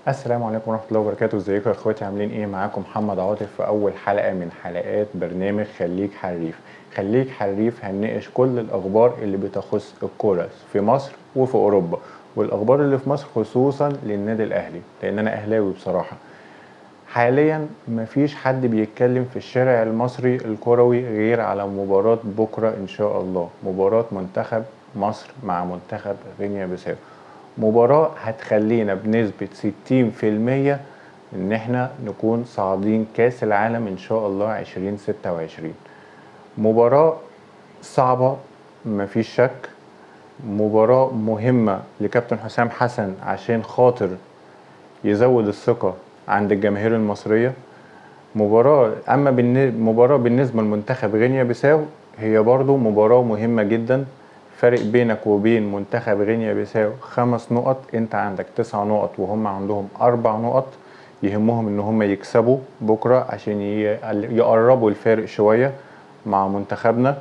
السلام عليكم ورحمة الله وبركاته. ازيكم يا اخواتي؟ عاملين ايه؟ معاكم محمد عاطف في اول حلقة من حلقات برنامج خليك حريف. خليك حريف هنناقش كل الاخبار اللي بتخص الكورة في مصر وفي اوروبا، والاخبار اللي في مصر خصوصا للنادي الاهلي لان انا اهلاوي بصراحة. حاليا مفيش حد بيتكلم في الشارع المصري الكروي غير على مباراة بكرة ان شاء الله، مباراة منتخب مصر مع منتخب غينيا بيساو. مباراة هتخلينا بنسبة 60% ان احنا نكون صاعدين كاس العالم ان شاء الله 2026. مباراة صعبة مفيش شك، مباراة مهمة لكابتن حسام حسن عشان خاطر يزود الثقة عند الجماهير المصرية. مباراة بالنسبة لمنتخب غينيا بيساو هي برضو مباراة مهمة جدا. فرق بينك وبين منتخب غينيا بيساو 5 نقط، انت عندك 9 نقط وهم عندهم 4 نقط. يهمهم ان هم يكسبوا بكرة عشان يقربوا الفارق شوية مع منتخبنا.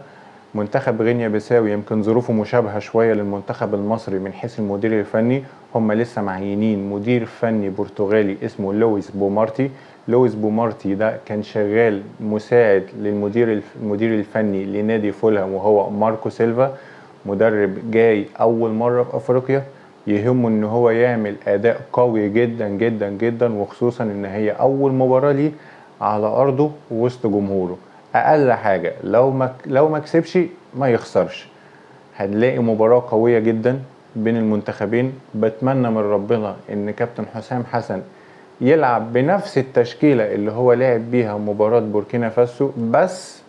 منتخب غينيا بيساو يمكن ظروفه مشابهة شوية للمنتخب المصري من حيث المدير الفني. هم لسه معينين مدير فني برتغالي اسمه لويس بومارتي. لويس بومارتي ده كان شغال مساعد المدير الفني لنادي فولهام وهو ماركو سيلفا، مدرب جاي اول مرة في افريقيا. يهمه ان هو يعمل اداء قوي جدا جدا جدا، وخصوصا ان هي اول مباراة ليه على ارضه وسط جمهوره. اقل حاجة لو ما كسبش ما يخسرش. هنلاقي مباراة قوية جدا بين المنتخبين. بتمنى من ربنا ان كابتن حسام حسن يلعب بنفس التشكيلة اللي هو لعب بيها مباراة بوركينا فاسو، بس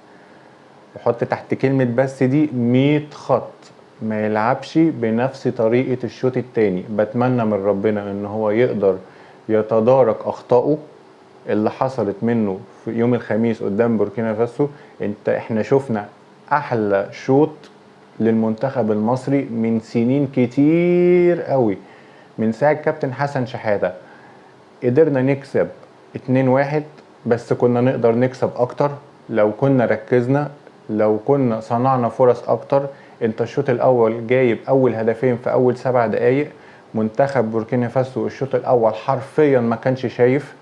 وحط تحت كلمة بس دي 100 خط، ما يلعبش بنفس طريقة الشوط التاني. بتمنى من ربنا ان هو يقدر يتدارك اخطائه اللي حصلت منه في يوم الخميس قدام بوركينا فاسو. احنا شفنا احلى شوط للمنتخب المصري من سنين كتير قوي، من ساعة كابتن حسن شحاتة. قدرنا نكسب 2-1، بس كنا نقدر نكسب اكتر لو كنا ركزنا، لو كنا صنعنا فرص اكتر. انت الشوط الاول جايب اول هدفين في اول 7 دقايق. منتخب بوركينا فاسو الشوط الاول حرفيا ما كانش شايف،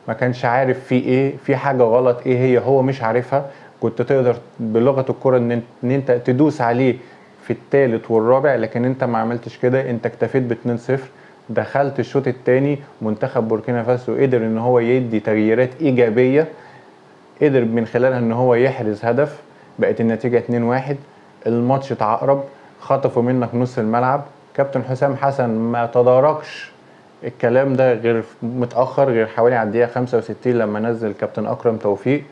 ما كانش عارف في ايه، في حاجة غلط ايه هي هو مش عارفها. كنت تقدر بلغة الكرة ان انت تدوس عليه في الثالث والرابع، لكن انت ما عملتش كده. انت اكتفيت ب2-0. دخلت الشوط الثاني منتخب بوركينا فاسو قدر ان هو يدي تغييرات ايجابية، قدر من خلالها ان هو يحرز هدف. بقت النتيجة 2-1. الماتش اتعقرب، خطفوا منك نص الملعب. كابتن حسام حسن ما تداركش الكلام ده غير متأخر، غير حوالي على الدقيقة 65 لما نزل كابتن أكرم توفيق.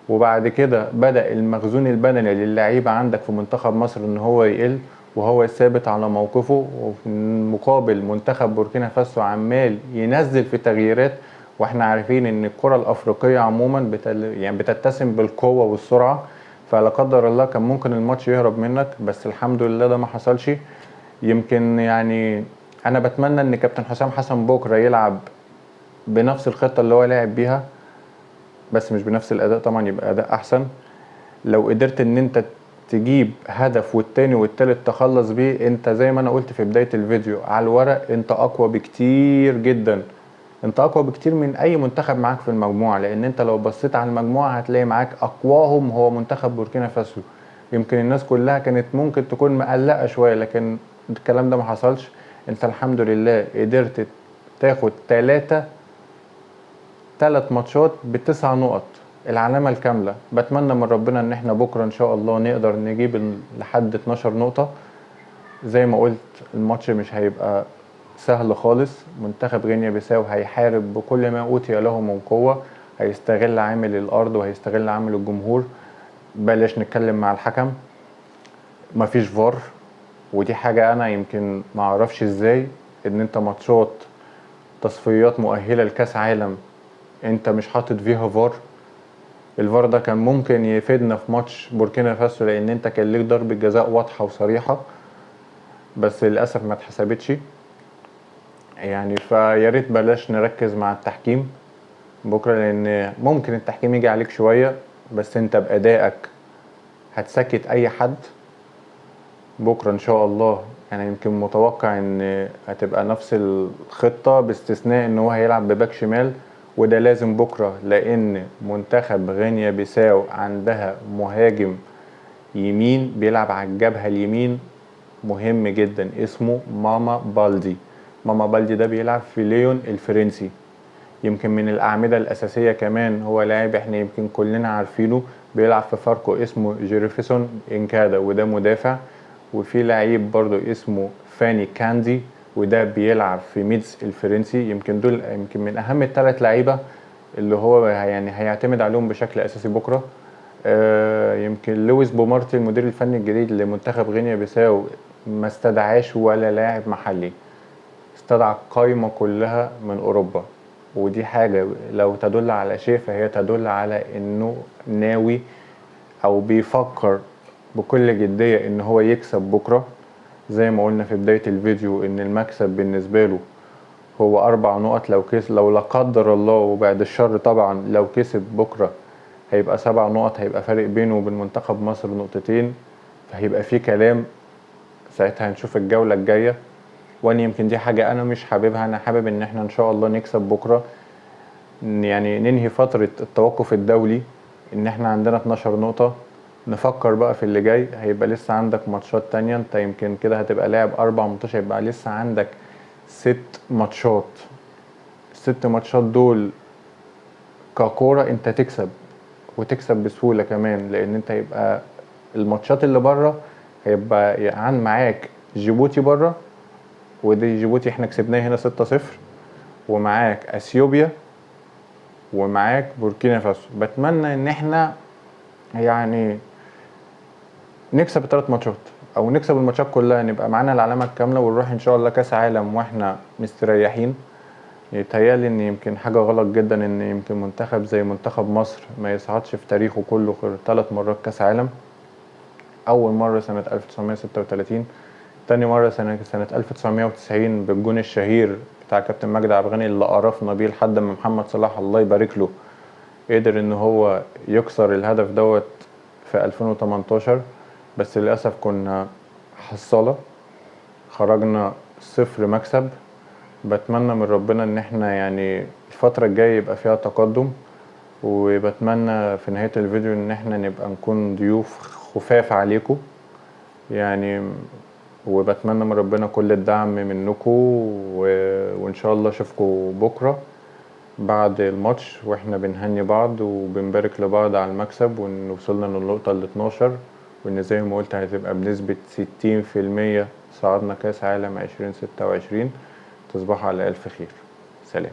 وبعد كده بدأ المخزون البدني للعيبة عندك في منتخب مصر ان هو يقل، وهو ثابت على موقفه. وفي المقابل منتخب بوركينا فاسو عمال ينزل في تغييرات، واحنا عارفين ان الكرة الافريقية عموما يعني بتتسم بالقوة والسرعة. فلا قدر الله كان ممكن الماتش يهرب منك، بس الحمد لله ده ما حصلش. يمكن يعني انا بتمنى ان كابتن حسام حسن بكرة يلعب بنفس الخطة اللي هو لعب بيها، بس مش بنفس الاداء طبعا، يبقى اداء احسن. لو قدرت ان انت تجيب هدف والتاني والتالت تخلص بيه، انت زي ما انا قلت في بداية الفيديو، على الورق انت اقوى بكتير جدا. انت اقوى بكتير من اي منتخب معاك في المجموعة، لان انت لو بصيت على المجموعة هتلاقي معاك اقواهم هو منتخب بوركينا فاسو. يمكن الناس كلها كانت ممكن تكون مقلقة شوية، لكن الكلام ده ما حصلش. انت الحمد لله قدرت تاخد 3 ماتشات ب9 نقط، العلامة الكاملة. بتمنى من ربنا ان احنا بكرة ان شاء الله نقدر نجيب لحد 12 نقطة. زي ما قلت الماتش مش هيبقى سهل خالص. منتخب غينيا بيساو هيحارب بكل ما اوتي له من قوة، هيستغل عامل الارض وهيستغل عامل الجمهور. بلاش نتكلم مع الحكم، مفيش فار. ودي حاجة انا يمكن معرفش ازاي ان انت ماتشات تصفيات مؤهلة لكاس عالم انت مش حاطط فيها فار. الفار ده كان ممكن يفيدنا في ماتش بوركينا فاسو، لان انت كان ليك ضربة جزاء واضحة وصريحة، بس للاسف ما اتحسبتش. يعني فيا ريت بلاش نركز مع التحكيم بكره، لان ممكن التحكيم يجي عليك شوية، بس انت بأدائك هتسكت اي حد. بكره ان شاء الله يعني يمكن متوقع ان هتبقى نفس الخطة باستثناء ان هو هيلعب بباك شمال، وده لازم بكرة لان منتخب غينيا بيساو عندها مهاجم يمين بيلعب على الجبهة اليمين مهم جدا اسمه ماما بالدي. ماما بالدي ده بيلعب في ليون الفرنسي، يمكن من الأعمدة الأساسية كمان. هو لاعب احنا يمكن كلنا عارفينه، بيلعب في فاركو اسمه جيرفيسون انكادا وده مدافع. وفي لعيب برضو اسمه فاني كاندي وده بيلعب في ميدز الفرنسي. يمكن دول يمكن من أهم الثلاث لعيبة اللي هو يعني هيعتمد عليهم بشكل أساسي بكرة. يمكن لويس بومارتي المدير الفني الجديد لمنتخب غينيا بيساو ما استدعاش ولا لاعب محلي، استدعى القايمة كلها من أوروبا. ودي حاجة لو تدل على شيء فهي تدل على انه ناوي او بيفكر بكل جدية ان هو يكسب بكرة. زي ما قلنا في بداية الفيديو ان المكسب بالنسبة له هو 4 نقط. لو لا قدر الله وبعد الشر طبعا لو كسب بكرة هيبقى 7 نقط، هيبقى فارق بينه وبين منتخب مصر نقطتين، فهيبقى في كلام. ساعتها هنشوف الجولة الجاية، وانا يمكن دي حاجة انا مش حاببها. انا حابب ان احنا ان شاء الله نكسب بكرة، يعني ننهي فترة التوقف الدولي ان احنا عندنا 12 نقطة. نفكر بقى في اللي جاي، هيبقى لسه عندك ماتشات تانية. انت يمكن كده هتبقى لاعب 4 ماتشات، هيبقى لسه عندك 6 ماتشات. ال6 ماتشات دول ككورة انت تكسب وتكسب بسهولة كمان، لان انت هيبقى الماتشات اللي بره هيبقى عن معاك جيبوتي بره، ودي جيبوتي احنا كسبناه هنا 6-0، ومعاك اثيوبيا ومعاك بوركينا فاسو. بتمنى ان احنا يعني نكسب ال3 ماتشات او نكسب الماتشات كلها، نبقى معانا العلامة الكاملة ونروح ان شاء الله كاس عالم واحنا مستريحين. يتهيألي ان يمكن حاجة غلط جدا ان يمكن منتخب زي منتخب مصر ما يصعدش في تاريخه كله غير 3 مرات كاس عالم. اول مرة سنة 1936، تاني مرة سنة 1990 بالجون الشهير بتاع كابتن مجدي عبد الغني اللي قرفنا بيه لحد ما محمد صلاح الله يبارك له قدر ان هو يكسر الهدف دوت في 2018. بس للأسف كنا حصالة، خرجنا 0 مكسب. بتمنى من ربنا ان احنا يعني الفترة الجاية يبقى فيها تقدم، وبتمنى في نهاية الفيديو ان احنا نبقى نكون ضيوف خفاف عليكم يعني. وبتمنى من ربنا كل الدعم منكم وان شاء الله اشوفكم بكرة بعد الماتش واحنا بنهني بعض وبنبارك لبعض على المكسب وان وصلنا للنقطة ال12، وان زي ما قلت هتبقى بنسبة 60% صعدنا كاس عالم 2026. تصبحوا على الف خير. سلام.